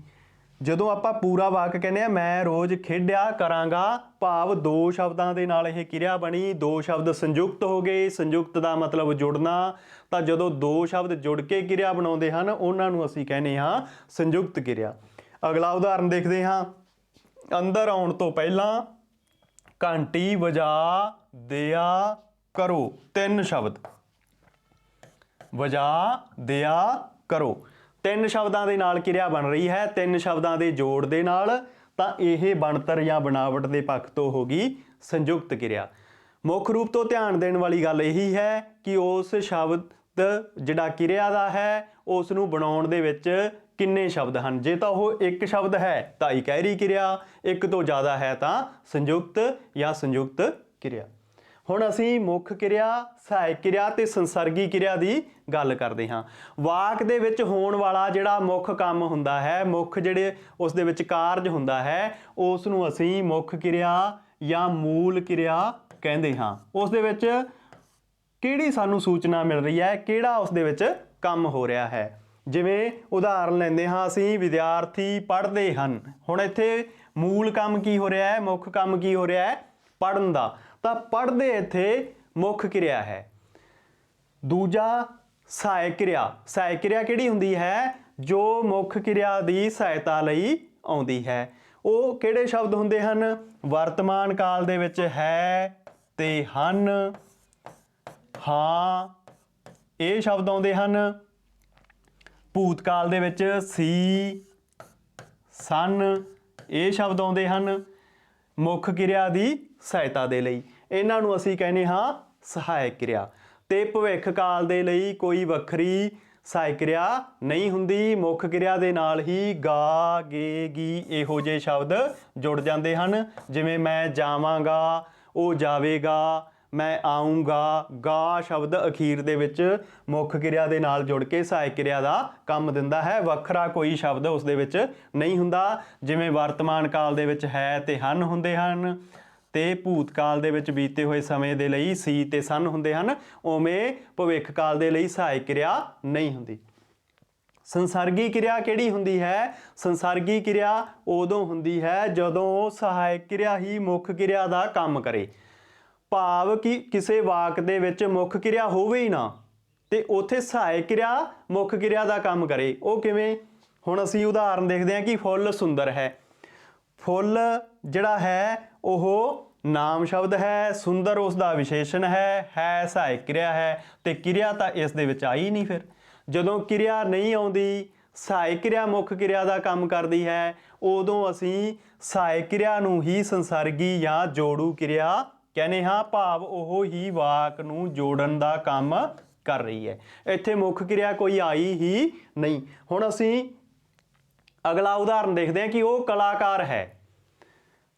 ਜਦੋਂ ਆਪਾਂ ਪੂਰਾ ਵਾਕ ਕਹਿੰਦੇ ਆ ਮੈਂ ਰੋਜ਼ ਖੇਡਿਆ ਕਰਾਂਗਾ, ਭਾਵ ਦੋ ਸ਼ਬਦਾਂ ਦੇ ਨਾਲ ਇਹ ਕਿਰਿਆ ਬਣੀ। ਦੋ ਸ਼ਬਦ ਸੰਯੁਕਤ ਹੋ ਗਏ। ਸੰਯੁਕਤ ਦਾ ਮਤਲਬ ਜੁੜਨਾ। ਤਾਂ ਜਦੋਂ ਦੋ ਸ਼ਬਦ ਜੁੜ ਕੇ ਕਿਰਿਆ ਬਣਾਉਂਦੇ ਹਨ ਉਹਨਾਂ ਨੂੰ ਅਸੀਂ ਕਹਿੰਦੇ ਹਾਂ ਸੰਯੁਕਤ ਕਿਰਿਆ। ਅਗਲਾ ਉਦਾਹਰਨ ਦੇਖਦੇ ਹਾਂ, ਅੰਦਰ ਆਉਣ ਤੋਂ ਪਹਿਲਾਂ ਘੰਟੀ ਵਜਾ ਦਿਆ ਕਰੋ। ਤਿੰਨ ਸ਼ਬਦ, ਵਜਾ ਦਿਆ ਕਰੋ, ਤਿੰਨ ਸ਼ਬਦਾਂ ਦੇ ਨਾਲ ਕਿਰਿਆ ਬਣ ਰਹੀ ਹੈ, ਤਿੰਨ ਸ਼ਬਦਾਂ ਦੇ ਜੋੜ ਦੇ ਨਾਲ। ਤਾਂ ਇਹ ਬਣਤਰ ਜਾਂ ਬਣਾਵਟ ਦੇ ਪੱਖ ਤੋਂ ਹੋ ਗਈ ਸੰਯੁਕਤ ਕਿਰਿਆ। ਮੁੱਖ ਰੂਪ ਤੋਂ ਧਿਆਨ ਦੇਣ ਵਾਲੀ ਗੱਲ ਇਹੀ ਹੈ ਕਿ ਉਸ ਸ਼ਬਦ ਜਿਹੜਾ ਕਿਰਿਆ ਦਾ ਹੈ ਉਸ ਨੂੰ ਬਣਾਉਣ ਦੇ ਵਿੱਚ ਕਿੰਨੇ ਸ਼ਬਦ ਹਨ। ਜੇ ਤਾਂ ਉਹ ਇੱਕ ਸ਼ਬਦ ਹੈ ਤਾਂ ਇਕਹਿਰੀ ਕਿਰਿਆ, ਇੱਕ ਤੋਂ ਜ਼ਿਆਦਾ ਹੈ ਤਾਂ ਸੰਯੁਕਤ ਜਾਂ ਸੰਯੁਕਤ ਕਿਰਿਆ। ਹੁਣ ਅਸੀਂ ਮੁੱਖ ਕਿਰਿਆ, ਸਹਾਇਕ ਕਿਰਿਆ ਤੇ ਸੰਸਰਗੀ ਕਿਰਿਆ ਦੀ ਗੱਲ ਕਰਦੇ ਹਾਂ। ਵਾਕ ਦੇ ਵਿੱਚ ਹੋਣ ਵਾਲਾ ਜਿਹੜਾ ਮੁੱਖ ਕੰਮ ਹੁੰਦਾ ਹੈ, ਮੁੱਖ ਜਿਹੜੇ ਉਸ ਦੇ ਵਿੱਚ ਕਾਰਜ ਹੁੰਦਾ ਹੈ, ਉਸ ਨੂੰ ਅਸੀਂ ਮੁੱਖ ਕਿਰਿਆ ਜਾਂ ਮੂਲ ਕਿਰਿਆ ਕਹਿੰਦੇ ਹਾਂ। ਉਸ ਦੇ ਵਿੱਚ ਕਿਹੜੀ ਸਾਨੂੰ ਸੂਚਨਾ ਮਿਲ ਰਹੀ ਹੈ, ਕਿਹੜਾ ਉਸ ਦੇ ਵਿੱਚ ਕੰਮ ਹੋ ਰਿਹਾ ਹੈ। ਜਿਵੇਂ ਉਦਾਹਰਨ ਲੈਂਦੇ ਹਾਂ ਅਸੀਂ, ਵਿਦਿਆਰਥੀ ਪੜ੍ਹਦੇ ਹਨ। ਹੁਣ ਇੱਥੇ ਮੂਲ ਕੰਮ ਕੀ ਹੋ ਰਿਹਾ ਹੈ, ਮੁੱਖ ਕੰਮ ਕੀ ਹੋ ਰਿਹਾ ਹੈ, ਪੜ੍ਹਨ ਦਾ। ਤਾਂ ਪੜ੍ਹਦੇ ਇੱਥੇ ਮੁੱਖ ਕਿਰਿਆ ਹੈ। ਦੂਜਾ ਸਹਾਇਕ ਕਿਰਿਆ। ਸਹਾਇਕ ਕਿਰਿਆ ਕਿਹੜੀ ਹੁੰਦੀ ਹੈ, ਜੋ ਮੁੱਖ ਕਿਰਿਆ ਦੀ ਸਹਾਇਤਾ ਲਈ ਆਉਂਦੀ ਹੈ। ਉਹ ਕਿਹੜੇ ਸ਼ਬਦ ਹੁੰਦੇ ਹਨ, ਵਰਤਮਾਨ ਕਾਲ ਦੇ ਵਿੱਚ ਹੈ ਤੇ ਹਨ, ਹਾਂ, ਇਹ ਸ਼ਬਦ ਆਉਂਦੇ ਹਨ। ਭੂਤਕਾਲ ਦੇ ਵਿੱਚ ਸੀ, ਸਨ, ਇਹ ਸ਼ਬਦ ਆਉਂਦੇ ਹਨ ਮੁੱਖ ਕਿਰਿਆ ਦੀ ਸਹਾਇਤਾ ਦੇ ਲਈ। ਇਹਨਾਂ ਨੂੰ ਅਸੀਂ ਕਹਿੰਦੇ ਹਾਂ ਸਹਾਇਕ ਕਿਰਿਆ। ਤੇ ਭਵਿੱਖ ਕਾਲ ਦੇ ਲਈ ਕੋਈ ਵੱਖਰੀ ਸਹਾਇਕ ਕਿਰਿਆ ਨਹੀਂ ਹੁੰਦੀ। ਮੁੱਖ ਕਿਰਿਆ ਦੇ ਨਾਲ ਹੀ ਗਾ, ਗੇ, ਗੀ ਇਹੋ ਜਿਹੇ ਸ਼ਬਦ ਜੁੜ ਜਾਂਦੇ ਹਨ। ਜਿਵੇਂ ਮੈਂ ਜਾਵਾਂਗਾ, ਉਹ ਜਾਵੇਗਾ, ਮੈਂ ਆਊਂਗਾ। ਗਾ ਸ਼ਬਦ ਅਖੀਰ ਦੇ ਵਿੱਚ ਮੁੱਖ ਕਿਰਿਆ ਦੇ ਨਾਲ ਜੁੜ ਕੇ ਸਹਾਇਕ ਕਿਰਿਆ ਦਾ ਕੰਮ ਦਿੰਦਾ ਹੈ। ਵੱਖਰਾ ਕੋਈ ਸ਼ਬਦ ਉਸ ਦੇ ਵਿੱਚ ਨਹੀਂ ਹੁੰਦਾ। ਜਿਵੇਂ ਵਰਤਮਾਨ ਕਾਲ ਦੇ ਵਿੱਚ ਹੈ ਤੇ ਹਨ ਹੁੰਦੇ ਹਨ, ਤੇ ਭੂਤਕਾਲ ਦੇ ਵਿੱਚ ਬੀਤੇ ਹੋਏ ਸਮੇਂ ਦੇ ਲਈ ਸੀ ਤੇ ਸਨ ਹੁੰਦੇ ਹਨ, ਉਵੇਂ ਭਵਿੱਖ ਕਾਲ ਦੇ ਲਈ ਸਹਾਇਕ ਕਿਰਿਆ ਨਹੀਂ ਹੁੰਦੀ। ਸੰਸਰਗੀ ਕਿਰਿਆ ਕਿਹੜੀ ਹੁੰਦੀ ਹੈ? ਸੰਸਰਗੀ ਕਿਰਿਆ ਉਦੋਂ ਹੁੰਦੀ ਹੈ ਜਦੋਂ ਸਹਾਇਕ ਕਿਰਿਆ ਹੀ ਮੁੱਖ ਕਿਰਿਆ ਦਾ ਕੰਮ ਕਰੇ। ਭਾਵ ਕਿ ਕਿਸੇ ਵਾਕ ਦੇ ਵਿੱਚ ਮੁੱਖ ਕਿਰਿਆ ਹੋਵੇ ਹੀ ਨਾ ਤੇ ਉੱਥੇ ਸਹਾਇਕ ਕਿਰਿਆ ਮੁੱਖ ਕਿਰਿਆ ਦਾ ਕੰਮ ਕਰੇ। ਉਹ ਕਿਵੇਂ? ਹੁਣ ਅਸੀਂ ਉਦਾਹਰਨ ਦੇਖਦੇ ਹਾਂ ਕਿ ਫੁੱਲ ਸੁੰਦਰ ਹੈ। ਫੁੱਲ ਜਿਹੜਾ ਹੈ ਉਹ ਨਾਮ ਸ਼ਬਦ ਹੈ, ਸੁੰਦਰ ਉਸ ਦਾ ਵਿਸ਼ੇਸ਼ਣ ਹੈ ਸਹਾਇਕ ਕਿਰਿਆ ਹੈ ਤੇ ਕਿਰਿਆ ਤਾਂ ਇਸ ਦੇ ਵਿੱਚ ਆਈ ਨਹੀਂ। ਫਿਰ ਜਦੋਂ ਕਿਰਿਆ ਨਹੀਂ ਆਉਂਦੀ, ਸਹਾਇਕ ਕਿਰਿਆ ਮੁੱਖ ਕਿਰਿਆ ਦਾ ਕੰਮ ਕਰਦੀ ਹੈ, ਉਦੋਂ ਅਸੀਂ ਸਹਾਇਕ ਕਿਰਿਆ ਨੂੰ ਹੀ ਸੰਸਰਗੀ ਜਾਂ ਜੋੜੂ ਕਿਰਿਆ ਕਹਿੰਦੇ ਹਾਂ। ਭਾਵ ਉਹ ਹੀ ਵਾਕ ਨੂੰ ਜੋੜਨ ਦਾ ਕੰਮ ਕਰ ਰਹੀ ਹੈ। ਇੱਥੇ ਮੁੱਖ ਕਿਰਿਆ ਕੋਈ ਆਈ ਹੀ ਨਹੀਂ। ਹੁਣ ਅਸੀਂ ਅਗਲਾ ਉਦਾਹਰਨ ਦੇਖਦੇ ਹਾਂ ਕਿ ਉਹ ਕਲਾਕਾਰ ਹੈ।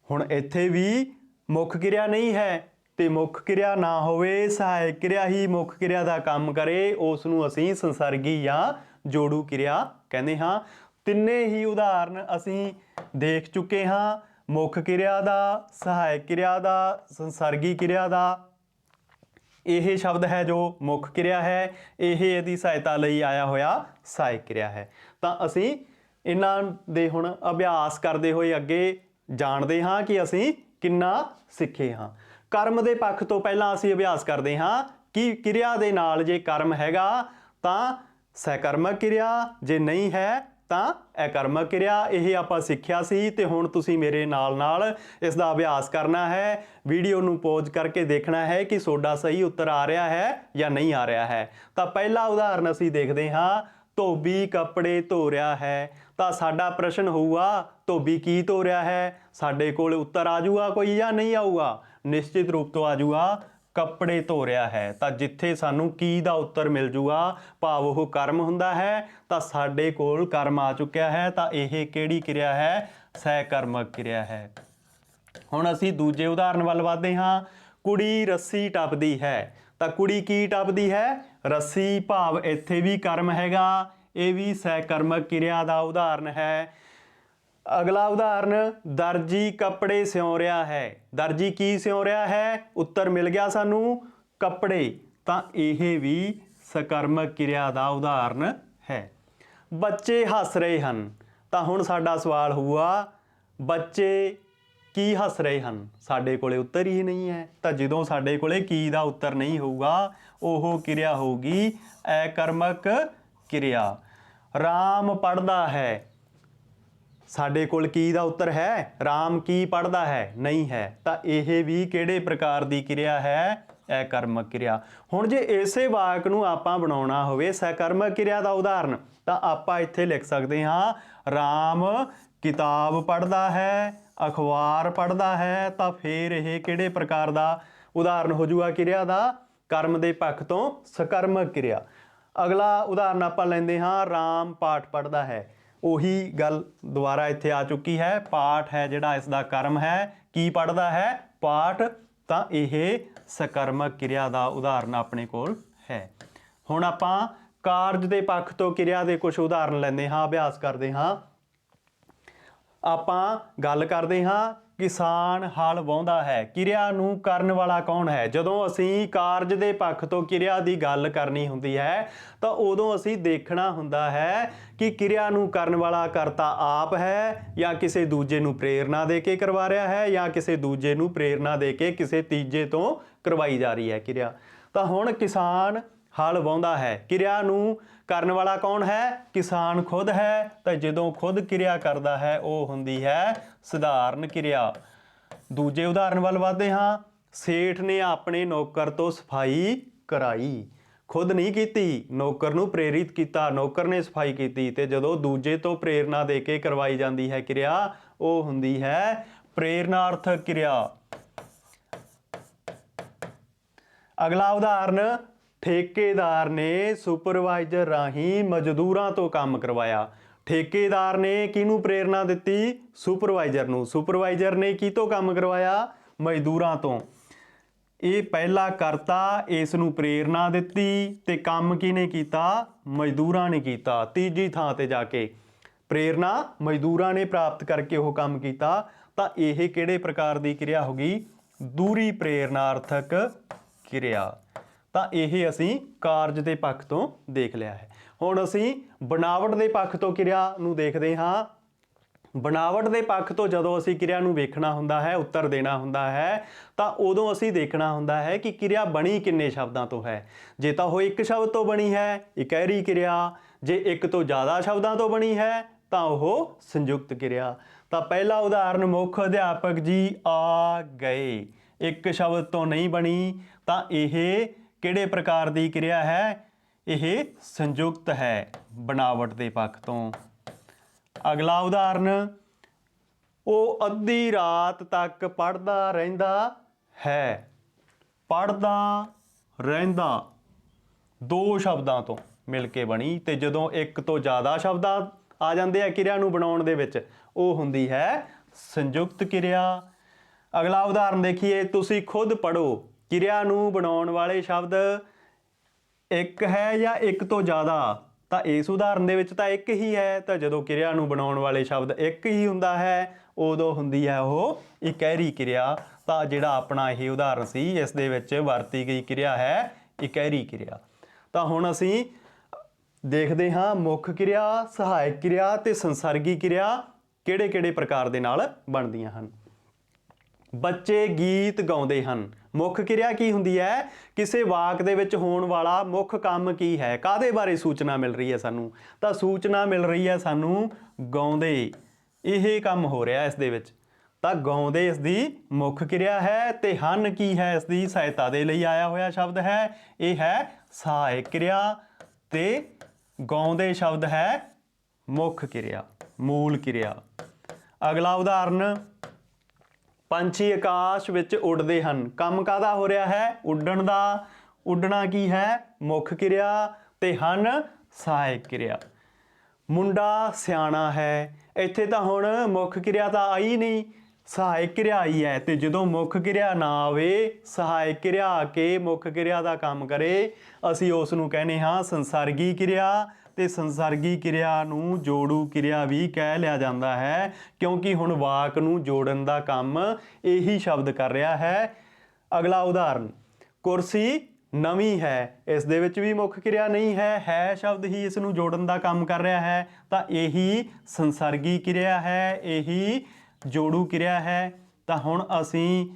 ਹੁਣ ਇੱਥੇ ਵੀ ਮੁੱਖ ਕਿਰਿਆ ਨਹੀਂ ਹੈ ਤੇ ਮੁੱਖ ਕਿਰਿਆ ਨਾ ਹੋਵੇ, ਸਹਾਇਕ ਕਿਰਿਆ ਹੀ ਮੁੱਖ ਕਿਰਿਆ ਦਾ ਕੰਮ ਕਰੇ, ਉਸ ਨੂੰ ਅਸੀਂ ਸੰਸਰਗੀ ਜਾਂ ਜੋੜੂ ਕਿਰਿਆ ਕਹਿੰਦੇ ਹਾਂ। ਤਿੰਨੇ ਹੀ ਉਦਾਹਰਨ ਅਸੀਂ ਦੇਖ ਚੁੱਕੇ ਹਾਂ, ਮੁੱਖ ਕਿਰਿਆ ਦਾ, ਸਹਾਇਕ ਕਿਰਿਆ ਦਾ, ਸੰਸਰਗੀ ਕਿਰਿਆ ਦਾ। ਇਹ ਸ਼ਬਦ ਹੈ ਜੋ ਮੁੱਖ ਕਿਰਿਆ ਹੈ, ਇਹ ਇਹਦੀ ਸਹਾਇਤਾ ਲਈ ਆਇਆ ਹੋਇਆ ਸਹਾਇਕ ਕਿਰਿਆ ਹੈ। ਤਾਂ ਅਸੀਂ ਇਹਨਾਂ ਦੇ ਹੁਣ ਅਭਿਆਸ ਕਰਦੇ ਹੋਏ ਅੱਗੇ ਜਾਣਦੇ ਹਾਂ ਕਿ ਅਸੀਂ ਕਿੰਨਾ ਸਿੱਖੇ ਹਾਂ। ਕਰਮ ਦੇ ਪੱਖ ਤੋਂ ਪਹਿਲਾਂ ਅਸੀਂ ਅਭਿਆਸ ਕਰਦੇ ਹਾਂ ਕਿ ਕਿਰਿਆ ਦੇ ਨਾਲ ਜੇ ਕਰਮ ਹੈਗਾ ਤਾਂ ਸਹਿਕਰਮਕ ਕਿਰਿਆ, ਜੇ ਨਹੀਂ ਹੈ ਤਾਂ ਅਕਰਮਕ ਕਿਰਿਆ। ਇਹ ਆਪਾਂ ਸਿੱਖਿਆ ਸੀ ਤੇ ਹੁਣ ਤੁਸੀਂ ਮੇਰੇ ਨਾਲ ਇਸ ਦਾ ਅਭਿਆਸ ਕਰਨਾ ਹੈ। ਵੀਡੀਓ ਨੂੰ ਪੌਜ਼ ਕਰਕੇ ਦੇਖਣਾ ਹੈ ਕਿ ਤੁਹਾਡਾ ਸਹੀ ਉੱਤਰ ਆ ਰਿਹਾ ਹੈ ਜਾਂ ਨਹੀਂ ਆ ਰਿਹਾ ਹੈ। ਤਾਂ ਪਹਿਲਾ ਉਦਾਹਰਨ ਅਸੀਂ ਦੇਖਦੇ ਹਾਂ, ਧੋਬੀ ਕੱਪੜੇ ਧੋ ਰਿਹਾ ਹੈ। ਤਾਂ ਸਾਡਾ ਪ੍ਰਸ਼ਨ ਹੋਊਗਾ ਧੋਬੀ ਕੀ ਧੋ ਰਿਹਾ ਹੈ? ਸਾਡੇ ਕੋਲ ਉੱਤਰ ਆ ਜਾਊਗਾ ਕੋਈ ਜਾਂ ਨਹੀਂ ਆਊਗਾ? ਨਿਸ਼ਚਿਤ ਰੂਪ ਤੋਂ ਆ ਜਾਊਗਾ ਕੱਪੜੇ ਧੋ ਰਿਹਾ ਹੈ। ਤਾਂ ਜਿੱਥੇ ਸਾਨੂੰ ਕੀ ਦਾ ਉੱਤਰ ਮਿਲ ਜੂਗਾ, ਭਾਵ ਉਹ ਕਰਮ ਹੁੰਦਾ ਹੈ, ਤਾਂ ਸਾਡੇ ਕੋਲ ਕਰਮ ਆ ਚੁੱਕਿਆ ਹੈ। ਤਾਂ ਇਹ ਕਿਹੜੀ ਕਿਰਿਆ ਹੈ? ਸਹਿਕਰਮਕ ਕਿਰਿਆ ਹੈ। ਹੁਣ ਅਸੀਂ ਦੂਜੇ ਉਦਾਹਰਨ ਵੱਲ ਵਧਦੇ ਹਾਂ। ਕੁੜੀ ਰੱਸੀ ਟੱਪਦੀ ਹੈ। ਤਾਂ ਕੁੜੀ ਕੀ ਟੱਪਦੀ ਹੈ? ਰੱਸੀ, ਭਾਵ ਇੱਥੇ ਵੀ ਕਰਮ ਹੈਗਾ, ਇਹ ਵੀ ਸਹਿਕਰਮਕ ਕਿਰਿਆ ਦਾ ਉਦਾਹਰਨ ਹੈ। ਅਗਲਾ ਉਦਾਹਰਨ, ਦਰਜੀ ਕੱਪੜੇ ਸਿਉਂ ਰਿਹਾ ਹੈ। ਦਰਜੀ ਕੀ ਸਿਉਂ ਰਿਹਾ ਹੈ? ਉੱਤਰ ਮਿਲ ਗਿਆ ਸਾਨੂੰ ਕੱਪੜੇ। ਤਾਂ ਇਹ ਵੀ ਸਕਰਮਕ ਕਿਰਿਆ ਦਾ ਉਦਾਹਰਨ ਹੈ। ਬੱਚੇ ਹੱਸ ਰਹੇ ਹਨ। ਤਾਂ ਹੁਣ ਸਾਡਾ ਸਵਾਲ ਹੋਊਗਾ ਬੱਚੇ ਕੀ ਹੱਸ ਰਹੇ ਹਨ? ਸਾਡੇ ਕੋਲੇ ਉੱਤਰ ਹੀ ਨਹੀਂ ਹੈ। ਤਾਂ ਜਦੋਂ ਸਾਡੇ ਕੋਲੇ ਕੀ ਦਾ ਉੱਤਰ ਨਹੀਂ ਹੋਊਗਾ, ਉਹ ਕਿਰਿਆ ਹੋਊਗੀ ਅਕਰਮਕ ਕਿਰਿਆ। ਰਾਮ ਪੜ੍ਹਦਾ ਹੈ। ਸਾਡੇ ਕੋਲ ਕੀ ਦਾ ਉੱਤਰ ਹੈ? ਰਾਮ ਕੀ ਪੜ੍ਹਦਾ ਹੈ? ਨਹੀਂ ਹੈ। ਤਾਂ ਇਹ ਵੀ ਕਿਹੜੇ ਪ੍ਰਕਾਰ ਦੀ ਕਿਰਿਆ ਹੈ? ਅਕਰਮਕ ਕਿਰਿਆ। ਹੁਣ ਜੇ ਇਸੇ ਵਾਕ ਨੂੰ ਆਪਾਂ ਬਣਾਉਣਾ ਹੋਵੇ ਸਕਰਮਕ ਕਿਰਿਆ ਦਾ ਉਦਾਹਰਨ, ਤਾਂ ਆਪਾਂ ਇੱਥੇ ਲਿਖ ਸਕਦੇ ਹਾਂ ਰਾਮ ਕਿਤਾਬ ਪੜ੍ਹਦਾ ਹੈ, ਅਖਬਾਰ ਪੜ੍ਹਦਾ ਹੈ। ਤਾਂ ਫਿਰ ਇਹ ਕਿਹੜੇ ਪ੍ਰਕਾਰ ਦਾ ਉਦਾਹਰਨ ਹੋ ਜਾਊਗਾ ਕਿਰਿਆ ਦਾ? ਕਰਮ ਦੇ ਪੱਖ ਤੋਂ ਸਕਰਮਕ ਕਿਰਿਆ। ਅਗਲਾ ਉਦਾਹਰਨ ਆਪਾਂ ਲੈਂਦੇ ਹਾਂ, ਰਾਮ ਪਾਠ ਪੜ੍ਹਦਾ ਹੈ। ਉਹੀ ਗੱਲ ਦੁਬਾਰਾ ਇੱਥੇ ਆ ਚੁੱਕੀ ਹੈ। ਪਾਠ ਹੈ ਜਿਹੜਾ ਇਸ ਦਾ ਕਰਮ ਹੈ, ਕੀ ਪੜ੍ਹਦਾ ਹੈ? ਪਾਠ। ਤਾਂ ਇਹ ਸਕਰਮਕ ਕਿਰਿਆ ਦਾ ਉਦਾਹਰਨ ਆਪਣੇ ਕੋਲ ਹੈ। ਹੁਣ ਆਪਾਂ ਕਾਰਜ ਦੇ ਪੱਖ ਤੋਂ ਕਿਰਿਆ ਦੇ ਕੁਝ ਉਦਾਹਰਨ ਲੈਂਦੇ ਹਾਂ, ਅਭਿਆਸ ਕਰਦੇ ਹਾਂ। ਆਪਾਂ ਗੱਲ ਕਰਦੇ ਹਾਂ ਕਿਸਾਨ ਹਲ ਵਾਹੁੰਦਾ ਹੈ। ਕਿਰਿਆ ਨੂੰ ਕਰਨ ਵਾਲਾ ਕੌਣ ਹੈ? ਜਦੋਂ ਅਸੀਂ ਕਾਰਜ ਦੇ ਪੱਖ ਤੋਂ ਕਿਰਿਆ ਦੀ ਗੱਲ ਕਰਨੀ ਹੁੰਦੀ ਹੈ ਤਾਂ ਉਦੋਂ ਅਸੀਂ ਦੇਖਣਾ ਹੁੰਦਾ ਹੈ ਕਿ ਕਿਰਿਆ ਨੂੰ ਕਰਨ ਵਾਲਾ ਕਰਤਾ ਆਪ ਹੈ ਜਾਂ ਕਿਸੇ ਦੂਜੇ ਨੂੰ ਪ੍ਰੇਰਨਾ ਦੇ ਕੇ ਕਰਵਾ ਰਿਹਾ ਹੈ ਜਾਂ ਕਿਸੇ ਦੂਜੇ ਨੂੰ ਪ੍ਰੇਰਨਾ ਦੇ ਕੇ ਕਿਸੇ ਤੀਜੇ ਤੋਂ ਕਰਵਾਈ ਜਾ ਰਹੀ ਹੈ ਕਿਰਿਆ। ਤਾਂ ਹੁਣ ਕਿਸਾਨ ਹਲ ਵਾਹੁੰਦਾ ਹੈ, ਕਿਰਿਆ ਨੂੰ ਕਰਨ ਵਾਲਾ ਕੌਣ ਹੈ? ਕਿਸਾਨ ਖੁਦ ਹੈ। ਤਾਂ ਜਦੋਂ ਖੁਦ ਕਿਰਿਆ ਕਰਦਾ ਹੈ ਉਹ ਹੁੰਦੀ ਹੈ ਸਧਾਰਨ ਕਿਰਿਆ। ਦੂਜੇ ਉਦਾਹਰਨ ਵੱਲ ਵਧਦੇ ਹਾਂ। ਸੇਠ ਨੇ ਆਪਣੇ ਨੌਕਰ ਤੋਂ ਸਫਾਈ ਕਰਾਈ। ਖੁਦ ਨਹੀਂ ਕੀਤੀ, ਨੌਕਰ ਨੂੰ ਪ੍ਰੇਰਿਤ ਕੀਤਾ, ਨੌਕਰ ਨੇ ਸਫਾਈ ਕੀਤੀ। ਤੇ ਜਦੋਂ ਦੂਜੇ ਤੋਂ ਪ੍ਰੇਰਨਾ ਦੇ ਕੇ ਕਰਵਾਈ ਜਾਂਦੀ ਹੈ ਕਿਰਿਆ, ਉਹ ਹੁੰਦੀ ਹੈ ਪ੍ਰੇਰਨਾਰਥਕ ਕਿਰਿਆ। ਅਗਲਾ ਉਦਾਹਰਨ, ਠੇਕੇਦਾਰ ਨੇ ਸੁਪਰਵਾਈਜ਼ਰ ਰਾਹੀਂ ਮਜ਼ਦੂਰਾਂ ਤੋਂ ਕੰਮ ਕਰਵਾਇਆ। ਠੇਕੇਦਾਰ ਨੇ ਕਿਹਨੂੰ ਪ੍ਰੇਰਨਾ ਦਿੱਤੀ? ਸੁਪਰਵਾਈਜ਼ਰ ਨੂੰ। ਸੁਪਰਵਾਈਜ਼ਰ ਨੇ ਕਿਹਤੋਂ ਕੰਮ ਕਰਵਾਇਆ? ਮਜ਼ਦੂਰਾਂ ਤੋਂ। ਇਹ ਪਹਿਲਾ ਕਰਤਾ, ਇਸ ਨੂੰ ਪ੍ਰੇਰਨਾ ਦਿੱਤੀ ਤੇ ਕੰਮ ਕਿਹਨੇ ਕੀਤਾ? ਮਜ਼ਦੂਰਾਂ ਨੇ ਕੀਤਾ। ਤੀਜੀ ਥਾਂ ਤੇ ਜਾ ਕੇ ਪ੍ਰੇਰਨਾ ਮਜ਼ਦੂਰਾਂ ਨੇ ਪ੍ਰਾਪਤ ਕਰਕੇ ਉਹ ਕੰਮ ਕੀਤਾ। ਤਾਂ ਇਹ ਕਿਹੜੇ ਪ੍ਰਕਾਰ ਦੀ ਕਿਰਿਆ ਹੋ ਗਈ? ਦੂਰੀ ਪ੍ਰੇਰਨਾਰਥਕ ਕਿਰਿਆ। ਤਾਂ ਇਹ ਅਸੀਂ ਕਾਰਜ ਦੇ ਪੱਖ ਤੋਂ ਦੇਖ ਲਿਆ ਹੈ। ਹੁਣ ਅਸੀਂ ਬਣਾਵਟ ਦੇ ਪੱਖ ਤੋਂ ਕਿਰਿਆ ਨੂੰ ਦੇਖਦੇ ਹਾਂ। ਬਣਾਵਟ ਦੇ ਪੱਖ ਤੋਂ ਜਦੋਂ ਅਸੀਂ ਕਿਰਿਆ ਨੂੰ ਵੇਖਣਾ ਹੁੰਦਾ ਹੈ, ਉੱਤਰ ਦੇਣਾ ਹੁੰਦਾ ਹੈ, ਤਾਂ ਉਦੋਂ ਅਸੀਂ ਦੇਖਣਾ ਹੁੰਦਾ ਹੈ ਕਿ ਕਿਰਿਆ ਬਣੀ ਕਿੰਨੇ ਸ਼ਬਦਾਂ ਤੋਂ ਹੈ। ਜੇ ਤਾਂ ਉਹ ਇੱਕ ਸ਼ਬਦ ਤੋਂ ਬਣੀ ਹੈ, ਇਕਹਿਰੀ ਕਿਰਿਆ। ਜੇ ਇੱਕ ਤੋਂ ਜ਼ਿਆਦਾ ਸ਼ਬਦਾਂ ਤੋਂ ਬਣੀ ਹੈ ਤਾਂ ਉਹ ਸੰਯੁਕਤ ਕਿਰਿਆ। ਤਾਂ ਪਹਿਲਾ ਉਦਾਹਰਨ, ਮੁੱਖ ਅਧਿਆਪਕ ਜੀ ਆ ਗਏ, ਇੱਕ ਸ਼ਬਦ ਤੋਂ ਨਹੀਂ ਬਣੀ, ਤਾਂ ਇਹ ਕਿਹੜੇ ਪ੍ਰਕਾਰ ਦੀ ਕਿਰਿਆ ਹੈ? ਇਹ ਸੰਯੁਕਤ ਹੈ ਬਣਾਵਟ ਦੇ ਪੱਖ ਤੋਂ। ਅਗਲਾ ਉਦਾਹਰਨ, ਉਹ ਅੱਧੀ ਰਾਤ ਤੱਕ ਪੜ੍ਹਦਾ ਰਹਿੰਦਾ ਹੈ। ਪੜ੍ਹਦਾ ਰਹਿੰਦਾ ਦੋ ਸ਼ਬਦਾਂ ਤੋਂ ਮਿਲ ਕੇ ਬਣੀ, ਤੇ ਜਦੋਂ ਇੱਕ ਤੋਂ ਜ਼ਿਆਦਾ ਸ਼ਬਦ ਆ ਜਾਂਦੇ ਆ ਕਿਰਿਆ ਨੂੰ ਬਣਾਉਣ ਦੇ ਵਿੱਚ, ਉਹ ਹੁੰਦੀ ਹੈ ਸੰਯੁਕਤ ਕਿਰਿਆ। ਅਗਲਾ ਉਦਾਹਰਨ ਦੇਖੀਏ, ਤੁਸੀਂ ਖੁਦ ਪੜ੍ਹੋ। ਕਿਰਿਆ ਨੂੰ ਬਣਾਉਣ ਵਾਲੇ ਸ਼ਬਦ ਇੱਕ ਹੈ ਜਾਂ ਇੱਕ ਤੋਂ ਜ਼ਿਆਦਾ? ਤਾਂ ਇਸ ਉਦਾਹਰਨ ਦੇ ਵਿੱਚ ਤਾਂ ਇੱਕ ਹੀ ਹੈ। ਤਾਂ ਜਦੋਂ ਕਿਰਿਆ ਨੂੰ ਬਣਾਉਣ ਵਾਲੇ ਸ਼ਬਦ ਇੱਕ ਹੀ ਹੁੰਦਾ ਹੈ, ਉਦੋਂ ਹੁੰਦੀ ਹੈ ਉਹ ਇਕਹਿਰੀ ਕਿਰਿਆ। ਤਾਂ ਜਿਹੜਾ ਆਪਣਾ ਇਹ ਉਦਾਹਰਨ ਸੀ, ਇਸ ਦੇ ਵਿੱਚ ਵਰਤੀ ਗਈ ਕਿਰਿਆ ਹੈ ਇਕਹਿਰੀ ਕਿਰਿਆ। ਤਾਂ ਹੁਣ ਅਸੀਂ ਦੇਖਦੇ ਹਾਂ ਮੁੱਖ ਕਿਰਿਆ, ਸਹਾਇਕ ਕਿਰਿਆ ਤੇ ਸੰਸਰਗੀ ਕਿਰਿਆ ਕਿਹੜੇ-ਕਿਹੜੇ ਪ੍ਰਕਾਰ ਦੇ ਨਾਲ ਬਣਦੀਆਂ ਹਨ। ਬੱਚੇ ਗੀਤ ਗਾਉਂਦੇ ਹਨ। ਮੁੱਖ ਕਿਰਿਆ ਕੀ ਹੁੰਦੀ ਹੈ? ਕਿਸੇ ਵਾਕ ਦੇ ਵਿੱਚ ਹੋਣ ਵਾਲਾ ਮੁੱਖ ਕੰਮ ਕੀ ਹੈ? ਕਾਹਦੇ ਬਾਰੇ ਸੂਚਨਾ ਮਿਲ ਰਹੀ ਹੈ ਸਾਨੂੰ? ਤਾਂ ਸੂਚਨਾ ਮਿਲ ਰਹੀ ਹੈ ਸਾਨੂੰ ਗਾਉਂਦੇ, ਇਹ ਕੰਮ ਹੋ ਰਿਹਾ ਇਸ ਦੇ ਵਿੱਚ। ਤਾਂ ਗਾਉਂਦੇ ਇਸ ਦੀ ਮੁੱਖ ਕਿਰਿਆ ਹੈ, ਤੇ ਹਨ ਕੀ ਹੈ? ਇਸ ਦੀ ਸਹਾਇਤਾ ਦੇ ਲਈ ਆਇਆ ਹੋਇਆ ਸ਼ਬਦ ਹੈ, ਇਹ ਹੈ ਸਹਾਇਕ ਕਿਰਿਆ, ਤੇ ਗਾਉਂਦੇ ਸ਼ਬਦ ਹੈ ਮੁੱਖ ਕਿਰਿਆ, ਮੂਲ ਕਿਰਿਆ। ਅਗਲਾ ਉਦਾਹਰਨ, ਪੰਛੀ ਆਕਾਸ਼ ਵਿੱਚ ਉੱਡਦੇ ਹਨ। ਕੰਮ ਕਾਹਦਾ ਹੋ ਰਿਹਾ ਹੈ? ਉੱਡਣ ਦਾ। ਉੱਡਣਾ ਕੀ ਹੈ? ਮੁੱਖ ਕਿਰਿਆ, ਤੇ ਹਨ ਸਹਾਇਕ ਕਿਰਿਆ। ਮੁੰਡਾ ਸਿਆਣਾ ਹੈ। ਇੱਥੇ ਤਾਂ ਹੁਣ ਮੁੱਖ ਕਿਰਿਆ ਤਾਂ ਆਈ ਨਹੀਂ, ਸਹਾਇਕ ਕਿਰਿਆ ਆਈ ਹੈ, ਤੇ ਜਦੋਂ ਮੁੱਖ ਕਿਰਿਆ ਨਾ ਆਵੇ, ਸਹਾਇਕ ਕਿਰਿਆ ਆ ਕੇ ਮੁੱਖ ਕਿਰਿਆ ਦਾ ਕੰਮ ਕਰੇ, ਅਸੀਂ ਉਸ ਨੂੰ ਕਹਿੰਦੇ ਹਾਂ ਸੰਸਰਗੀ ਕਿਰਿਆ। ਤੇ ਸੰਸਰਗੀ ਕਿਰਿਆ ਨੂੰ ਜੋੜੂ ਕਿਰਿਆ ਵੀ ਕਹਿ ਲਿਆ ਜਾਂਦਾ ਹੈ, ਕਿਉਂਕਿ ਹੁਣ ਵਾਕ ਨੂੰ ਜੋੜਨ ਦਾ ਕੰਮ ਇਹੀ ਸ਼ਬਦ ਕਰ ਰਿਹਾ ਹੈ। ਅਗਲਾ ਉਦਾਹਰਨ, ਕੁਰਸੀ ਨਵੀਂ ਹੈ। ਇਸ ਦੇ ਵਿੱਚ ਵੀ ਮੁੱਖ ਕਿਰਿਆ ਨਹੀਂ ਹੈ ਸ਼ਬਦ ਹੀ ਇਸ ਨੂੰ ਜੋੜਨ ਦਾ ਕੰਮ ਕਰ ਰਿਹਾ ਹੈ। ਤਾਂ ਇਹੀ ਸੰਸਰਗੀ ਕਿਰਿਆ ਹੈ, ਇਹੀ ਜੋੜੂ ਕਿਰਿਆ ਹੈ। ਤਾਂ ਹੁਣ ਅਸੀਂ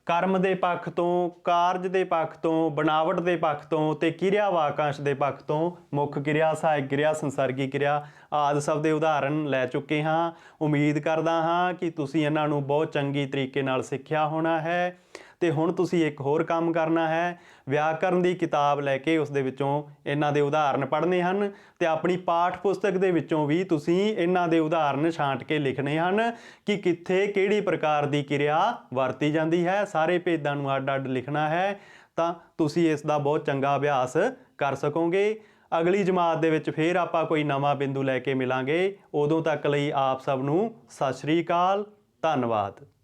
ਕਰਮ ਦੇ ਪੱਖ ਤੋਂ, ਕਾਰਜ ਦੇ ਪੱਖ ਤੋਂ, ਬਣਾਵਟ ਦੇ ਪੱਖ ਤੋਂ ਤੇ ਕਿਰਿਆ ਵਾਕਾਂਸ਼ ਦੇ ਪੱਖ ਤੋਂ ਮੁੱਖ ਕਿਰਿਆ, ਸਹਾਇਕ ਕਿਰਿਆ, ਸੰਸਰਗੀ ਕਿਰਿਆ ਆਦਿ ਸਭ ਦੇ ਉਦਾਹਰਨ ਲੈ ਚੁੱਕੇ ਹਾਂ। ਉਮੀਦ ਕਰਦਾ ਹਾਂ ਕਿ ਤੁਸੀਂ ਇਹਨਾਂ ਨੂੰ ਬਹੁਤ ਚੰਗੀ ਤਰੀਕੇ ਨਾਲ ਸਿੱਖਿਆ ਹੋਣਾ ਹੈ। ਤੇ ਹੁਣ ਤੁਸੀਂ ਇੱਕ ਹੋਰ ਕੰਮ ਕਰਨਾ ਹੈ, ਵਿਆਕਰਨ ਦੀ ਕਿਤਾਬ ਲੈ ਕੇ ਉਸ ਦੇ ਵਿੱਚੋਂ ਇਹਨਾਂ ਦੇ ਉਦਾਹਰਨ ਪੜ੍ਹਨੇ ਹਨ, ਤੇ ਆਪਣੀ ਪਾਠ ਪੁਸਤਕ ਦੇ ਵਿੱਚੋਂ ਵੀ ਤੁਸੀਂ ਇਹਨਾਂ ਦੇ ਉਦਾਹਰਨ ਛਾਂਟ ਕੇ ਲਿਖਣੇ ਹਨ ਕਿ ਕਿੱਥੇ ਕਿਹੜੀ ਪ੍ਰਕਾਰ ਦੀ ਕਿਰਿਆ ਵਰਤੀ ਜਾਂਦੀ ਹੈ। ਸਾਰੇ ਭੇਦਾਂ ਨੂੰ ਅੱਡ-ਅੱਡ ਲਿਖਣਾ ਹੈ, ਤਾਂ ਤੁਸੀਂ ਇਸ ਦਾ ਬਹੁਤ ਚੰਗਾ ਅਭਿਆਸ ਕਰ ਸਕੋਗੇ। ਅਗਲੀ ਜਮਾਤ ਦੇ ਵਿੱਚ ਫਿਰ ਆਪਾਂ ਕੋਈ ਨਵਾਂ ਬਿੰਦੂ ਲੈ ਕੇ ਮਿਲਾਂਗੇ। ਉਦੋਂ ਤੱਕ ਲਈ ਆਪ ਸਭ ਨੂੰ ਸਤਿ ਸ਼੍ਰੀ ਅਕਾਲ, ਧੰਨਵਾਦ।